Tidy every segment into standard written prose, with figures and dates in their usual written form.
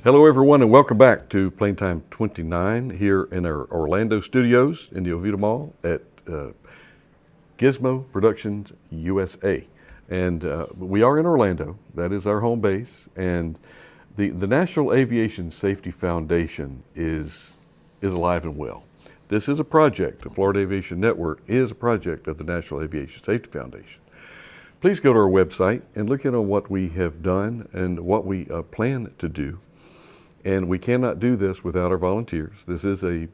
Hello, everyone, and welcome back to Plane Time 29 here in our Orlando studios in the Oviedo Mall at Gizmo Productions USA. And we are in Orlando. That is our home base. And the National Aviation Safety Foundation is alive and well. This is a project. The Florida Aviation Network is a project of the National Aviation Safety Foundation. Please go to our website and look in on what we have done and what we plan to do. And we cannot do this without our volunteers. This is a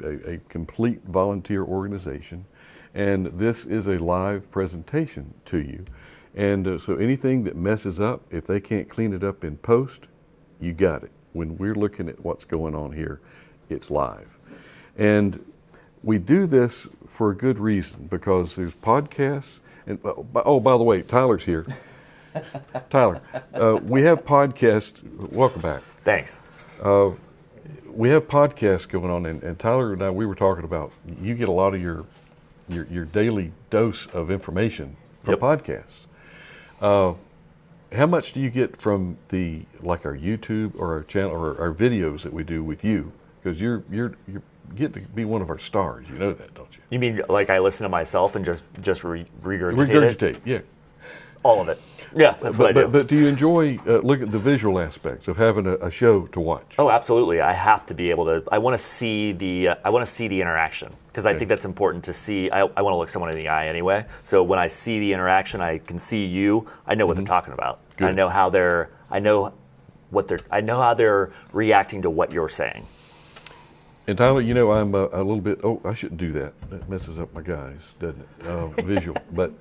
complete volunteer organization, and this is a live presentation to you. And so anything that messes up, if they can't clean it up in post, you got it. When we're looking at what's going on here, it's live. And we do this for a good reason, because there's podcasts. And oh, by the way, Tyler's here. Tyler, we have podcasts. Welcome back. Thanks. We have podcasts going on, and Tyler and I, we were talking about, you get a lot of your daily dose of information from podcasts. How much do you get from like our YouTube or our channel or our videos that we do with you? Because you get to be one of our stars. You know that, don't you? You mean like I listen to myself and just regurgitate Regurgitate, yeah. All of it. Yeah, that's what I do. But do you enjoy look at the visual aspects of having a show to watch? Oh, absolutely. I have to be able to. I want to see the interaction, because I think that's important to see. I want to look someone in the eye anyway. So when I see the interaction, I can see you. I know what they're talking about. Good. I know how they're reacting to what you're saying. And Tyler, you know, I'm a little bit. Oh, I shouldn't do that. That messes up my guys, doesn't it? Visual, but.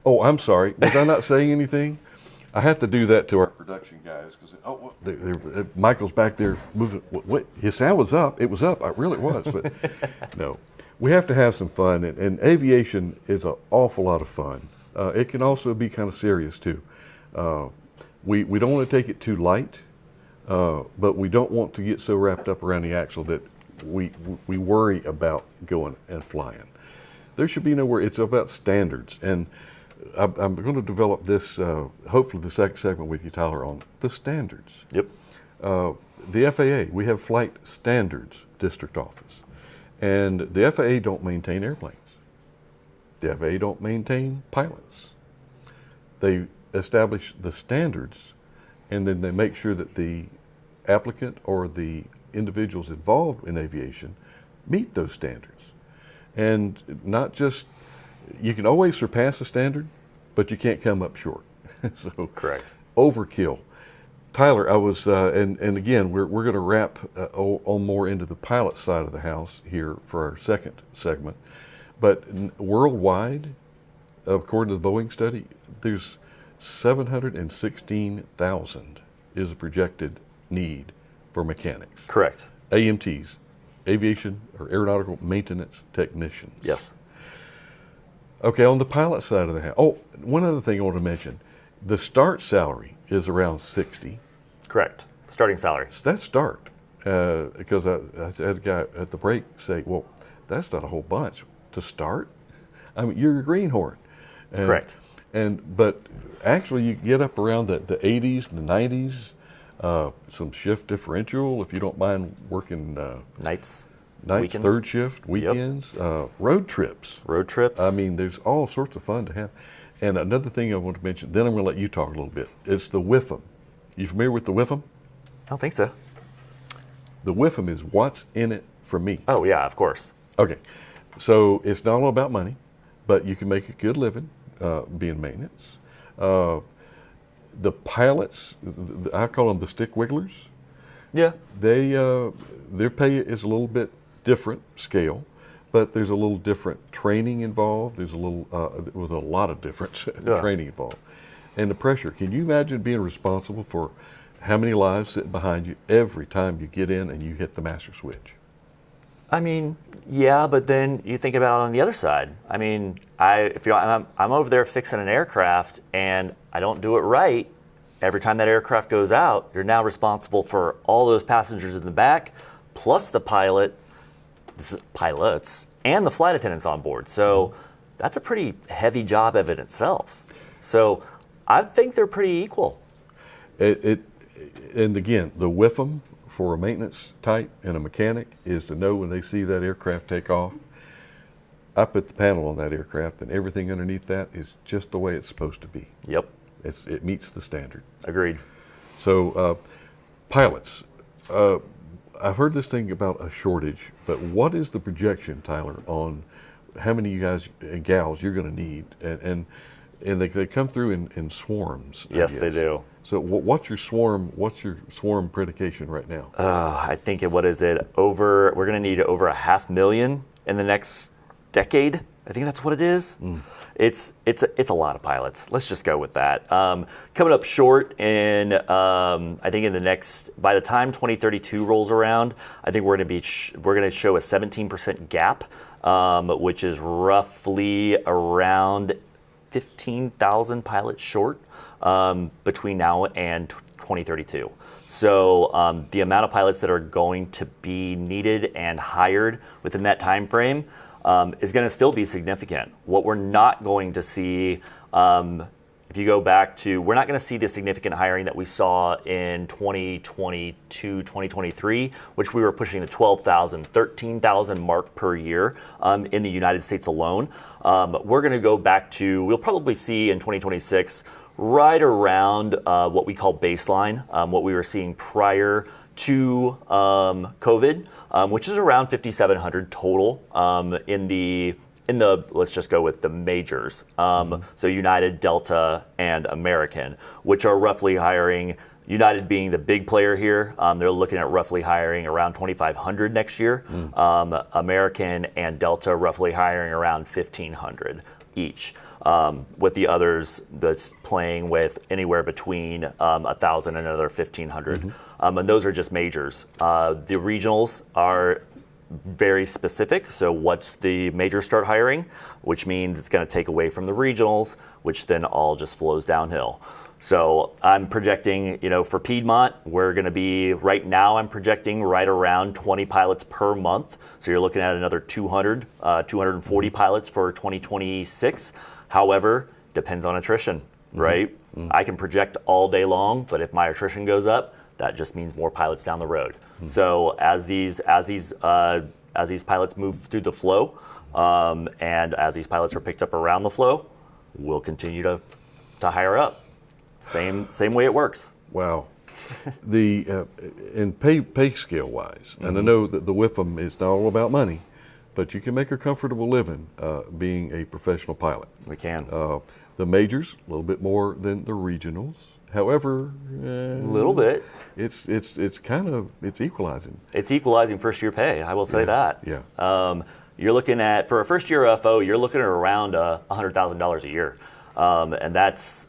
Oh, I'm sorry. Was I not saying anything? I have to do that to our production guys, because Michael's back there moving. What? His sound was up. It was up. It really was. But no, we have to have some fun, and aviation is an awful lot of fun. It can also be kind of serious too. We don't want to take it too light, but we don't want to get so wrapped up around the axle that we worry about going and flying. There should be no worry. It's about standards, and I'm going to develop this, hopefully the second segment with you, Tyler, on the standards. Yep. The FAA, we have Flight Standards District Office, and the FAA don't maintain airplanes. The FAA don't maintain pilots. They establish the standards, and then they make sure that the applicant or the individuals involved in aviation meet those standards. And not just, you can always surpass a standard, but you can't come up short. So Correct. Overkill. Tyler, I was, and again, we're going to wrap on more into the pilot side of the house here for our second segment. But worldwide, according to the Boeing study, there's 716,000 is a projected need for mechanics. Correct. AMTs, aviation or aeronautical maintenance technicians. Yes. Okay, on the pilot side of the house. Oh, one other thing I want to mention. The start salary is around 60. Correct. Starting salary. That's start. Because I had a guy at the break say, well, that's not a whole bunch to start. I mean, you're a greenhorn. Correct. But actually you get up around the 80s and the 90s, some shift differential if you don't mind working Nights, weekends. Third shift, weekends, road trips. Road trips. I mean, there's all sorts of fun to have. And another thing I want to mention, then I'm going to let you talk a little bit, it's the WIFM. You familiar with the WIFM? I don't think so. The WIFM is what's in it for me. Oh, yeah, of course. Okay. So it's not all about money, but you can make a good living being maintenance. The pilots, I call them the stick wigglers. Yeah. Their pay is a little bit different scale, but there's a little different training involved. There's a lot of different training involved. And the pressure, can you imagine being responsible for how many lives sitting behind you every time you get in and you hit the master switch? I mean, yeah, but then you think about it on the other side. I mean, I'm over there fixing an aircraft and I don't do it right. Every time that aircraft goes out, you're now responsible for all those passengers in the back, plus the pilots, and the flight attendants on board. So that's a pretty heavy job of it itself. So I think they're pretty equal. And again, the WIFM for a maintenance type and a mechanic is to know when they see that aircraft take off, I put the panel on that aircraft and everything underneath that is just the way it's supposed to be. Yep. It meets the standard. Agreed. So pilots, I've heard this thing about a shortage, but what is the projection, Tyler, on how many you guys and gals you're going to need? And they come through in swarms. Yes, they do. So what's your swarm predication right now? I think we're going to need over 500,000 in the next decade. I think that's what it is. It's a lot of pilots. Let's just go with that. Coming up short in I think by the time 2032 rolls around, I think we're going to show a 17% gap, which is roughly around 15,000 pilots short between now and 2032. So the amount of pilots that are going to be needed and hired within that time frame is going to still be significant. What we're not going to see, if you go back to, we're not going to see the significant hiring that we saw in 2022, 2023, which we were pushing the 12,000, 13,000 mark per year in the United States alone. We're going to go back to, we'll probably see in 2026 right around what we call baseline, what we were seeing prior to COVID, which is around 5,700 total in the let's just go with the majors. So United, Delta, and American, which are roughly hiring. United being the big player here, they're looking at roughly hiring around 2,500 next year. American and Delta roughly hiring around 1,500 each. With the others that's playing with anywhere between 1,000 and another 1,500. And those are just majors. The regionals are very specific. So once the majors start hiring, which means it's going to take away from the regionals, which then all just flows downhill. So I'm projecting, for Piedmont, we're going to be, right now I'm projecting right around 20 pilots per month. So you're looking at another 240 pilots for 2026. However, depends on attrition, right? I can project all day long, but if my attrition goes up, that just means more pilots down the road. So as these pilots move through the flow, and as these pilots are picked up around the flow, we'll continue to hire up. Same way it works. Wow. In pay scale wise, and I know that the WIFM is not all about money, but you can make a comfortable living being a professional pilot. We can. The majors, a little bit more than the regionals. However, a little bit. It's equalizing. It's equalizing first year pay. I will say that. Yeah. You're looking at, for a first year UFO, you're looking at around $100,000 a year, and that's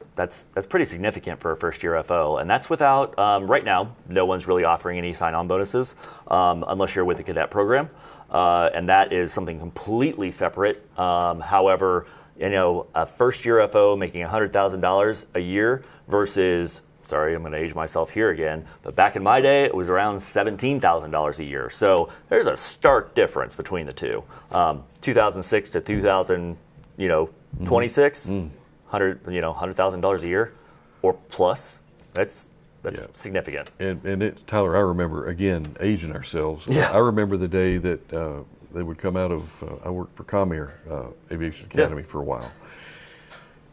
pretty significant for a first year UFO. And that's without right now, no one's really offering any sign-on bonuses unless you're with the cadet program, and that is something completely separate. However, a first year UFO making $100,000 a year versus, sorry, I'm going to age myself here again, but back in my day, it was around $17,000 a year. So there's a stark difference between the two. 2006 to 2026, $100,000 a year or plus. That's significant. And Tyler, I remember, again, aging ourselves. Yeah. I remember the day that they would come out of, I worked for Comair Aviation Academy for a while.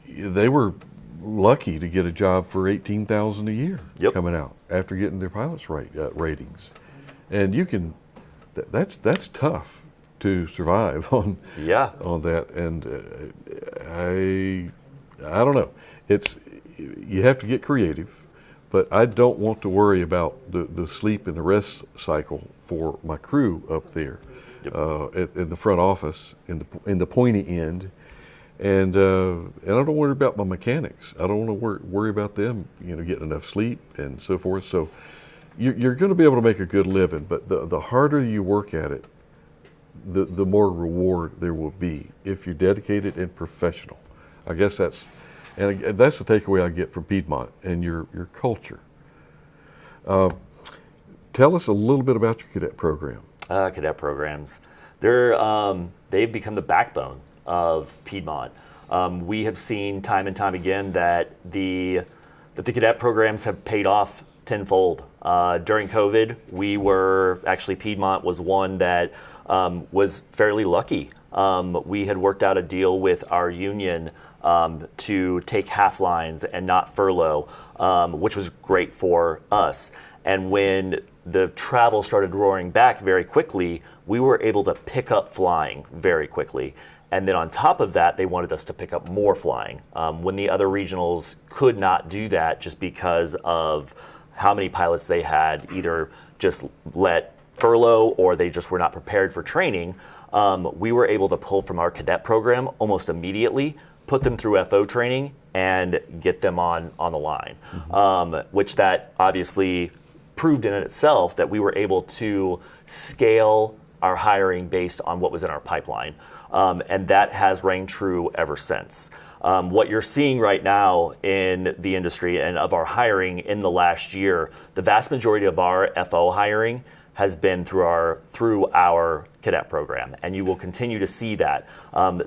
They were lucky to get a job for $18,000 a year coming out after getting their pilots ratings. And you can, that's tough to survive on that. And I don't know. You have to get creative, but I don't want to worry about the sleep and the rest cycle for my crew up there in the front office, in the pointy end. And I don't worry about my mechanics. I don't want to worry about them, getting enough sleep and so forth. So you're going to be able to make a good living, but the harder you work at it, the more reward there will be if you're dedicated and professional. I guess that's the takeaway I get from Piedmont and your culture. Tell us a little bit about your cadet program. Cadet programs, they've become the backbone of Piedmont. We have seen time and time again that the cadet programs have paid off tenfold. During COVID, Piedmont was one that was fairly lucky. We had worked out a deal with our union to take half lines and not furlough, which was great for us. And when the travel started roaring back very quickly, we were able to pick up flying very quickly. And then on top of that, they wanted us to pick up more flying when the other regionals could not do that just because of how many pilots they had either just let furlough or they just were not prepared for training. We were able to pull from our cadet program almost immediately, put them through FO training, and get them on the line, which that obviously proved in itself that we were able to scale our hiring based on what was in our pipeline. And that has rang true ever since. What you're seeing right now in the industry and of our hiring in the last year, the vast majority of our FO hiring has been through our cadet program, and you will continue to see that.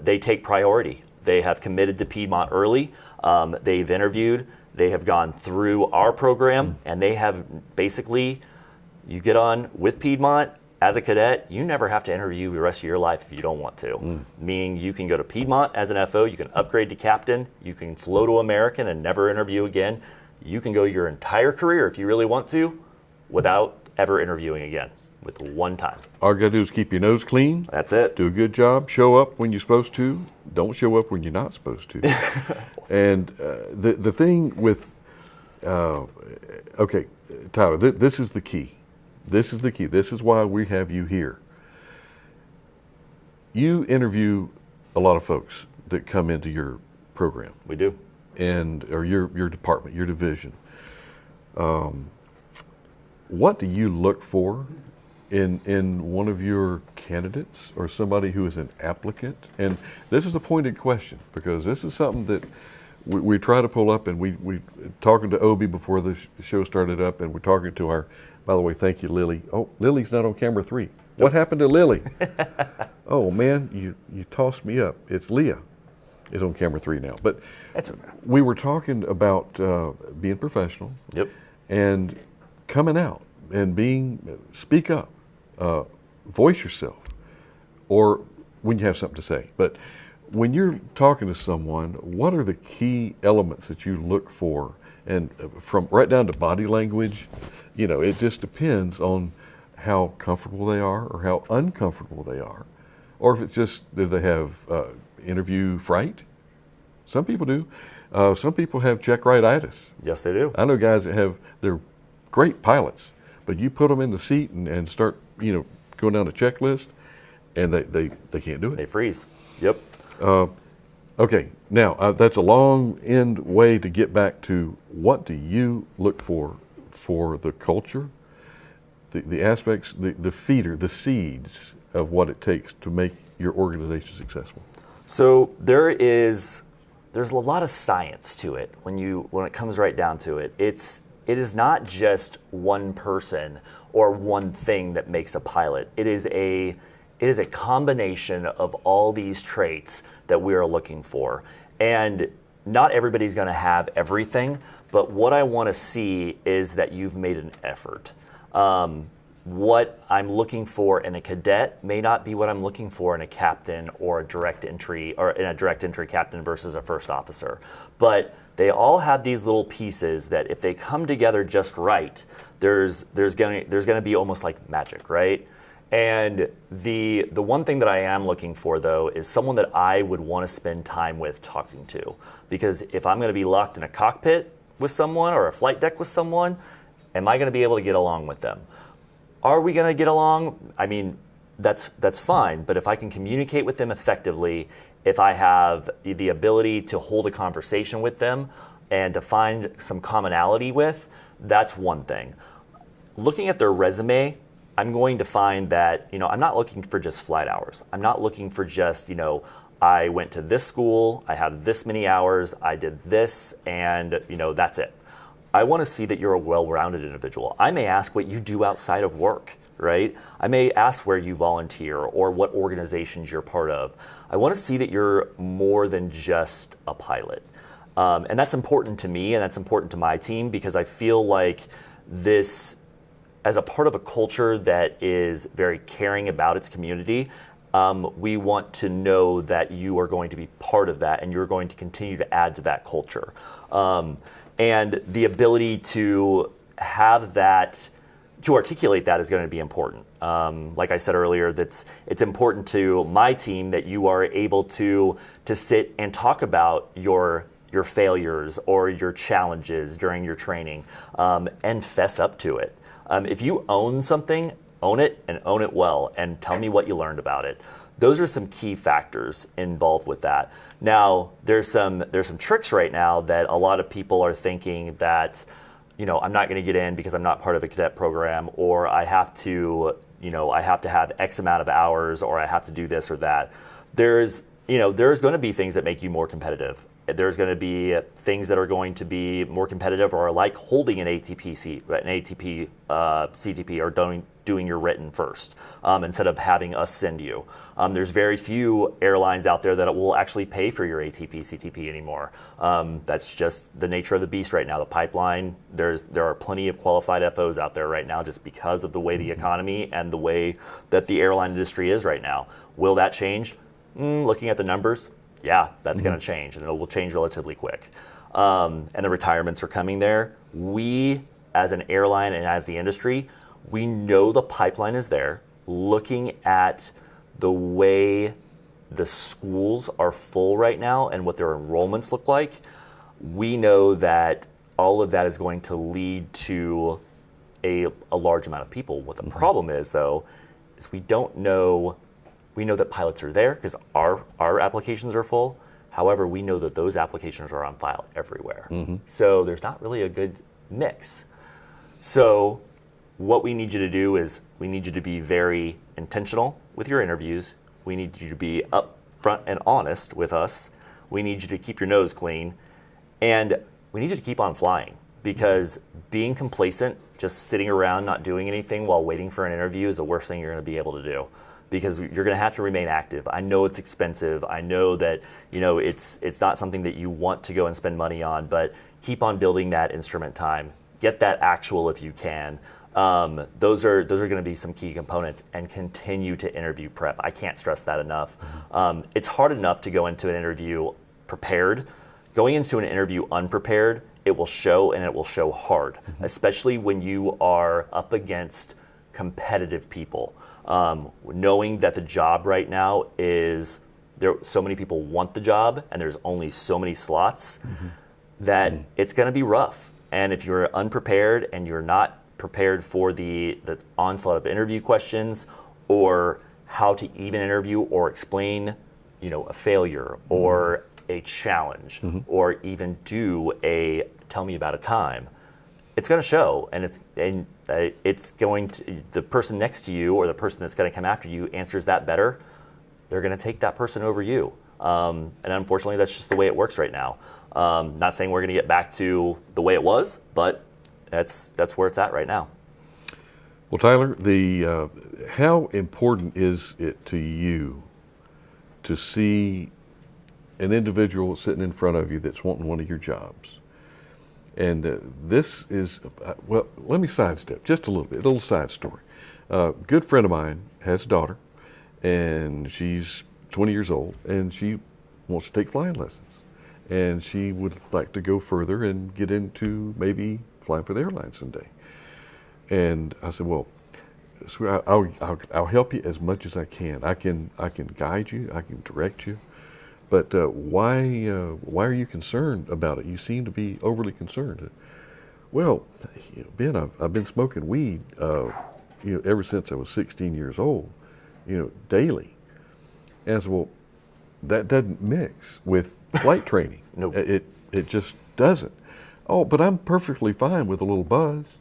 They take priority. They have committed to Piedmont early. They've interviewed. They have gone through our program, and they have basically, you get on with Piedmont as a cadet, you never have to interview the rest of your life if you don't want to. Meaning you can go to Piedmont as an FO, you can upgrade to captain, you can flow to American and never interview again. You can go your entire career if you really want to without ever interviewing again, with one time. All you got to do is keep your nose clean. That's it. Do a good job. Show up when you're supposed to. Don't show up when you're not supposed to. And the thing with, okay, Tyler, this is the key. This is the key. This is why we have you here. You interview a lot of folks that come into your program. We do. Or your department, your division. What do you look for in one of your candidates or somebody who is an applicant? And this is a pointed question because this is something that we try to pull up, and we talking to Obi before the show started up, and we're talking to our, by the way, thank you, Lily. Oh, Lily's not on camera 3. What happened to Lily? Oh man, you tossed me up. It's Leah is on camera 3 now. But that's okay. We were talking about being professional. Yep. And coming out and speak up, voice yourself, or when you have something to say. But when you're talking to someone, what are the key elements that you look for? And from right down to body language, it just depends on how comfortable they are or how uncomfortable they are. Or if it's just, do they have interview fright? Some people do. Some people have check-rightitis. Yes, they do. I know guys that they're great pilots, but you put them in the seat and start, going down a checklist, and they can't do it. They freeze. Yep. Okay, now that's a long end way to get back to what do you look for the culture, the aspects, the feeder, the seeds of what it takes to make your organization successful. So there's a lot of science to it when it comes right down to it. It is not just one person or one thing that makes a pilot. It is a combination of all these traits that we are looking for. And not everybody's going to have everything, but what I want to see is that you've made an effort. What I'm looking for in a cadet may not be what I'm looking for in a captain or a direct entry captain versus a first officer. But they all have these little pieces that if they come together just right, there's going to be almost like magic, right? And the one thing that I am looking for, though, is someone that I would want to spend time with talking to. Because if I'm going to be locked in a cockpit with someone or a flight deck with someone, am I going to be able to get along with them? Are we going to get along? I mean, that's fine. But if I can communicate with them effectively, if I have the ability to hold a conversation with them and to find some commonality with, that's one thing. Looking at their resume, I'm going to find that, I'm not looking for just flight hours. I'm not looking for just, I went to this school, I have this many hours, I did this, and, that's it. I want to see that you're a well-rounded individual. I may ask what you do outside of work, right? I may ask where you volunteer or what organizations you're part of. I want to see that you're more than just a pilot. And that's important to me, and that's important to my team, because I feel like this, as a part of a culture that is very caring about its community, we want to know that you are going to be part of that and you're going to continue to add to that culture. And the ability to have that, to articulate that, is going to be important. Like I said earlier, it's important to my team that you are able to sit and talk about your failures or your challenges during your training, and fess up to it. If you own something, own it and own it well, and tell me what you learned about it. Those are some key factors involved with that. Now, there's some tricks right now that a lot of people are thinking that, I'm not going to get in because I'm not part of a cadet program, or I have to have X amount of hours, or I have to do this or that. There's going to be things that make you more competitive. There's going to be things that are going to be more competitive, or like holding an ATP CTP, or doing your written first, instead of having us send you. There's very few airlines out there that will actually pay for your ATP CTP anymore. That's just the nature of the beast right now. The pipeline, there are plenty of qualified FOs out there right now, just because of the way the economy and the way that the airline industry is right now. Will that change? Looking at the numbers, yeah, that's going to change, and it will change relatively quick. And the retirements are coming there. We, as an airline and as the industry, we know the pipeline is there. Looking at the way the schools are full right now and what their enrollments look like, we know that all of that is going to lead to a large amount of people. What the problem is, though, is we don't know. We know that pilots are there because our applications are full. However, we know that those applications are on file everywhere. So there's not really a good mix. So what we need you to do is we need you to be very intentional with your interviews. We need you to be upfront and honest with us. We need you to keep your nose clean. And we need you to keep on flying, because being complacent, just sitting around not doing anything while waiting for an interview, is the worst thing you're going to be able to do. Because you're going to have to remain active. I know it's expensive. I know that it's not something that you want to go and spend money on, but keep on building that instrument time. Get that actual if you can. Those are going to be some key components, and continue to interview prep. I can't stress that enough. It's hard enough to go into an interview prepared. Going into an interview unprepared, it will show, and it will show hard, especially when you are up against competitive people. Knowing that the job right now is there, so many people want the job, and there's only so many slots, that it's going to be rough. And if you're unprepared and you're not prepared for the onslaught of interview questions, or how to even interview or explain, a failure or a challenge, or even do a tell me about a time, it's going to show, and it's going to, the person next to you or the person that's going to come after you answers that better, they're going to take that person over you. And unfortunately, that's just the way it works right now. Not saying we're going to get back to the way it was, but that's where it's at right now. Well, Tyler, how important is it to you to see an individual sitting in front of you that's wanting one of your jobs? And this is, well, let me sidestep just a little side story. A good friend of mine has a daughter, and she's 20 years old, and she wants to take flying lessons. And she would like to go further and get into maybe flying for the airline someday. And I said, well, I'll help you as much as I can. I can guide you, I can direct you. But why are you concerned about it? You seem to be overly concerned. Well, Ben, I've been smoking weed, ever since I was 16 years old, daily. And I said, well, that doesn't mix with flight training. Nope. It just doesn't. Oh, but I'm perfectly fine with a little buzz.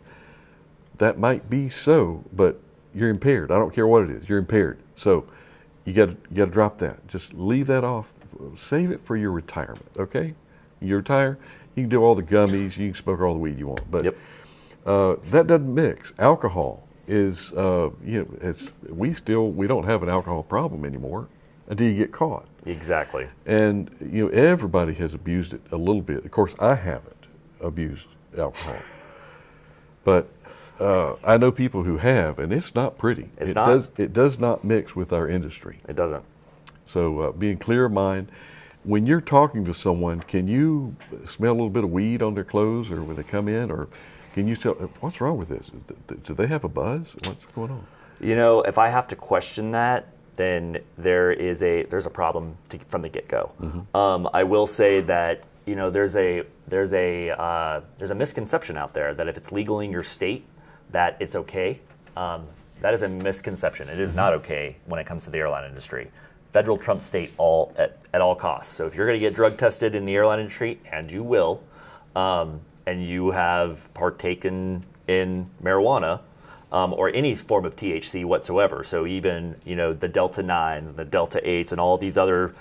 That might be so, but you're impaired. I don't care what it is. You're impaired. So you got to drop that. Just leave that off. Save it for your retirement, okay? You retire, you can do all the gummies, you can smoke all the weed you want, but Yep. That doesn't mix. Alcohol is, we don't have an alcohol problem anymore until you get caught. Exactly. And everybody has abused it a little bit. Of course, I haven't abused alcohol, but I know people who have, and it's not pretty. It does not mix with our industry. It doesn't. So being clear of mind. When you're talking to someone, can you smell a little bit of weed on their clothes, or when they come in, or can you tell what's wrong with this? Do they have a buzz? What's going on? If I have to question that, then there's a problem from the get-go. Mm-hmm. I will say that there's a misconception out there that if it's legal in your state, that it's okay. That is a misconception. It is not okay when it comes to the airline industry. Federal trumps state at all costs. So if you're going to get drug tested in the airline industry, and you will, and you have partaken in marijuana or any form of THC whatsoever, so even the Delta 9s and the Delta 8s and all these other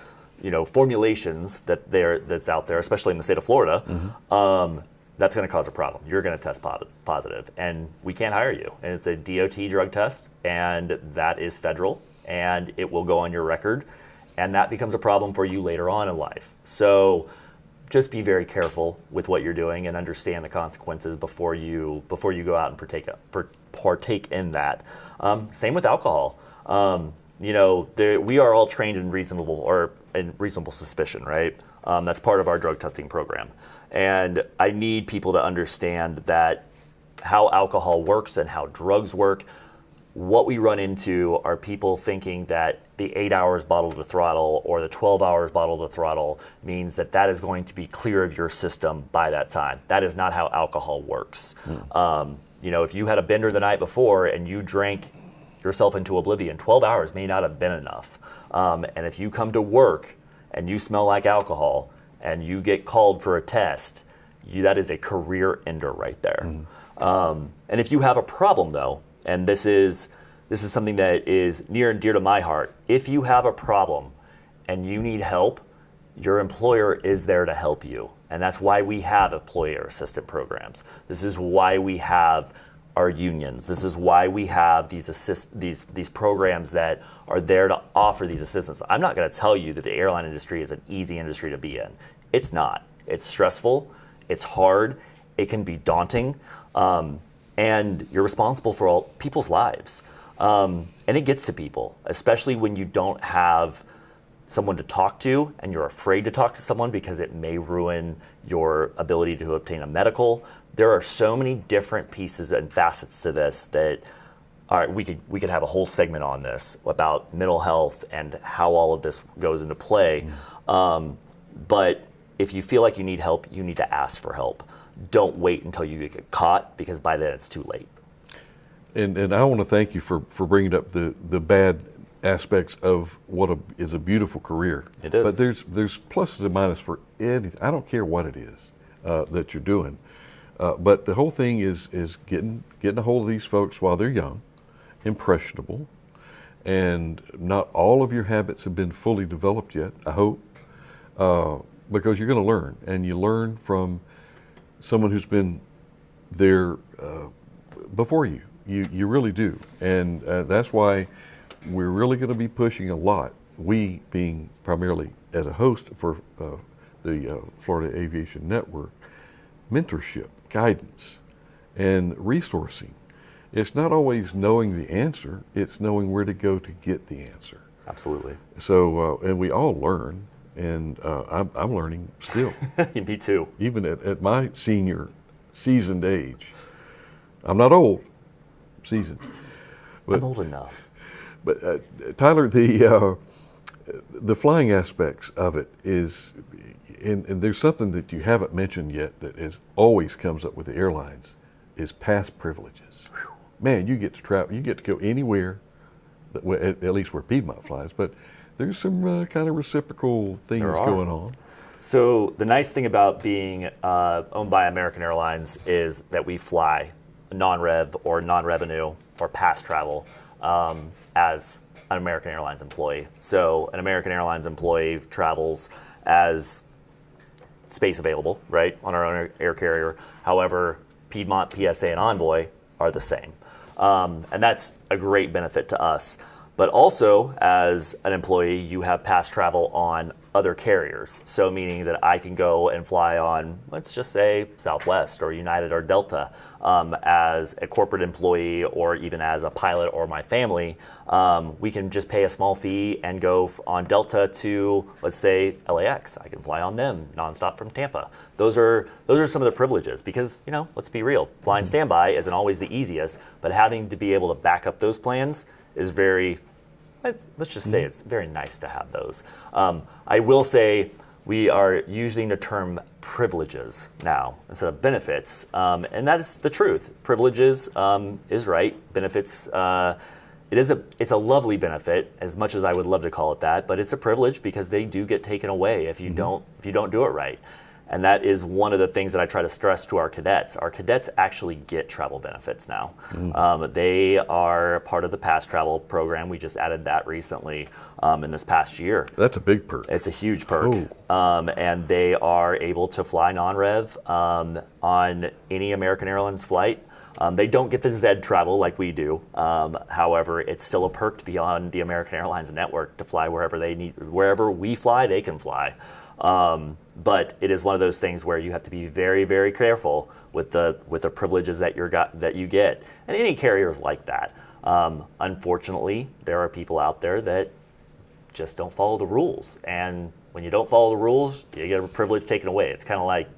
formulations that's out there, especially in the state of Florida, mm-hmm. That's going to cause a problem. You're going to test positive, and we can't hire you. And it's a DOT drug test, and that is federal. And it will go on your record, and that becomes a problem for you later on in life. So just be very careful with what you're doing and understand the consequences before you go out and partake in that. Same with alcohol. We are all trained in reasonable suspicion, right? That's part of our drug testing program. And I need people to understand that how alcohol works and how drugs work. What we run into are people thinking that the 8 hours bottle to throttle or the 12 hours bottle to throttle means that is going to be clear of your system by that time. That is not how alcohol works. If you had a bender the night before and you drank yourself into oblivion, 12 hours may not have been enough. And if you come to work and you smell like alcohol and you get called for a test, that is a career ender right there. Mm-hmm. And if you have a problem though, and this is something that is near and dear to my heart. If you have a problem and you need help, your employer is there to help you. And that's why we have employer assistant programs. This is why we have our unions. This is why we have these programs that are there to offer these assistance. I'm not going to tell you that the airline industry is an easy industry to be in. It's not. It's stressful. It's hard. It can be daunting. And you're responsible for all people's lives. And it gets to people, especially when you don't have someone to talk to and you're afraid to talk to someone because it may ruin your ability to obtain a medical. There are so many different pieces and facets to this that we could have a whole segment on this about mental health and how all of this goes into play. But if you feel like you need help, you need to ask for help. Don't wait until you get caught, because by then it's too late. And I want to thank you for bringing up the bad aspects of what is a beautiful career. It is. But there's pluses and minuses for anything. I don't care what it is that you're doing. But the whole thing is getting a hold of these folks while they're young, impressionable, and not all of your habits have been fully developed yet, I hope, because you're going to learn, and you learn from someone who's been there before you. You really do. And that's why we're really going to be pushing a lot, we being primarily as a host for the Florida Aviation Network, mentorship, guidance, and resourcing. It's not always knowing the answer, it's knowing where to go to get the answer. Absolutely. So, and we all learn, and I'm learning still. Me too. Even at my senior seasoned age. I'm not old, seasoned. But, I'm old enough. But Tyler, the flying aspects of it is, and there's something that you haven't mentioned yet that always comes up with the airlines, is past privileges. Whew. Man, you get to travel, you get to go anywhere, at least where Piedmont flies, but there's some kind of reciprocal things going on. So the nice thing about being owned by American Airlines is that we fly non-rev or non-revenue or pass travel as an American Airlines employee. So an American Airlines employee travels as space available, right, on our own air carrier. However, Piedmont, PSA, and Envoy are the same. And that's a great benefit to us. But also, as an employee, you have past travel on other carriers. So meaning that I can go and fly on, let's just say, Southwest or United or Delta as a corporate employee, or even as a pilot or my family. We can just pay a small fee and go on Delta to, let's say, LAX. I can fly on them nonstop from Tampa. Those are some of the privileges, because, let's be real, flying standby isn't always the easiest, but having to be able to back up those plans is let's just say it's very nice to have those. I will say we are using the term privileges now instead of benefits, and that is the truth. Privileges is right. Benefits, it's a lovely benefit, as much as I would love to call it that, but it's a privilege because they do get taken away if you don't do it right. And that is one of the things that I try to stress to our cadets. Our cadets actually get travel benefits now. They are part of the past travel program. We just added that recently in this past year. That's a big perk. It's a huge perk. And they are able to fly non-rev on any American Airlines flight. They don't get the Z travel like we do. However, it's still a perk to be on the American Airlines network to fly wherever they need. Wherever we fly, they can fly. But it is one of those things where you have to be very, very careful with the privileges that you get, and any carriers like that. Unfortunately, there are people out there that just don't follow the rules, and when you don't follow the rules, you get a privilege taken away. It's kind of like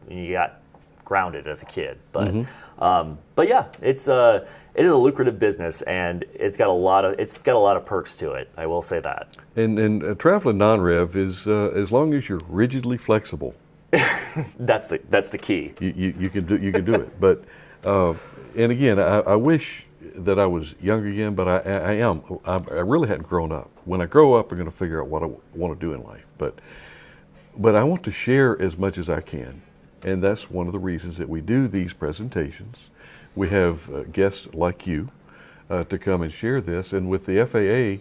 when you got grounded as a kid. But yeah, it is a lucrative business, and it's got a lot of perks to it. I will say that. And traveling non-rev is as long as you're rigidly flexible. That's the key. You can do it. But and again, I wish that I was younger again, but I am. I really hadn't grown up. When I grow up, I'm going to figure out what I want to do in life. But I want to share as much as I can. And that's one of the reasons that we do these presentations. We have guests like you to come and share this. And with the FAA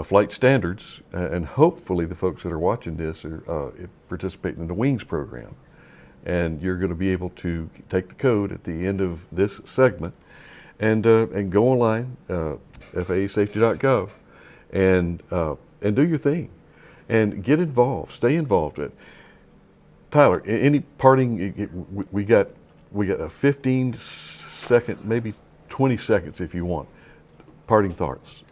flight standards, and hopefully the folks that are watching this are participating in the WINGS program. And you're going to be able to take the code at the end of this segment and go online, FAAsafety.gov, and do your thing. And get involved, stay involved. Tyler, any parting? We got a 15-second, maybe 20 seconds if you want. Parting thoughts.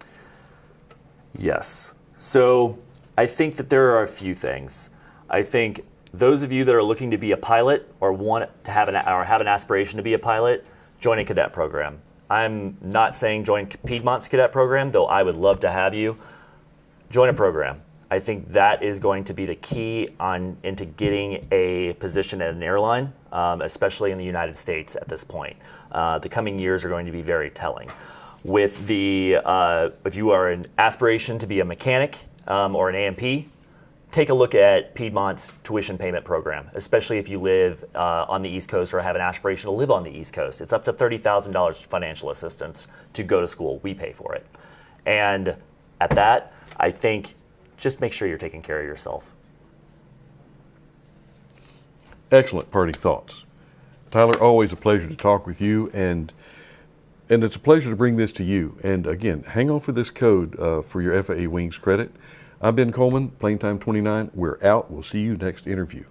Yes. So I think that there are a few things. I think those of you that are looking to be a pilot or want to have an aspiration to be a pilot, join a cadet program. I'm not saying join Piedmont's cadet program, though I would love to have you. Join a program. I think that is going to be the key into getting a position at an airline, especially in the United States at this point. The coming years are going to be very telling. With if you are an aspiration to be a mechanic or an A&P, take a look at Piedmont's tuition payment program, especially if you live on the East Coast or have an aspiration to live on the East Coast. It's up to $30,000 financial assistance to go to school. We pay for it. And at that, I think just make sure you're taking care of yourself. Excellent parting thoughts. Tyler, always a pleasure to talk with you, and it's a pleasure to bring this to you. And again, hang on for this code for your FAA WINGS credit. I'm Ben Colman, Plane Time 29. We're out. We'll see you next interview.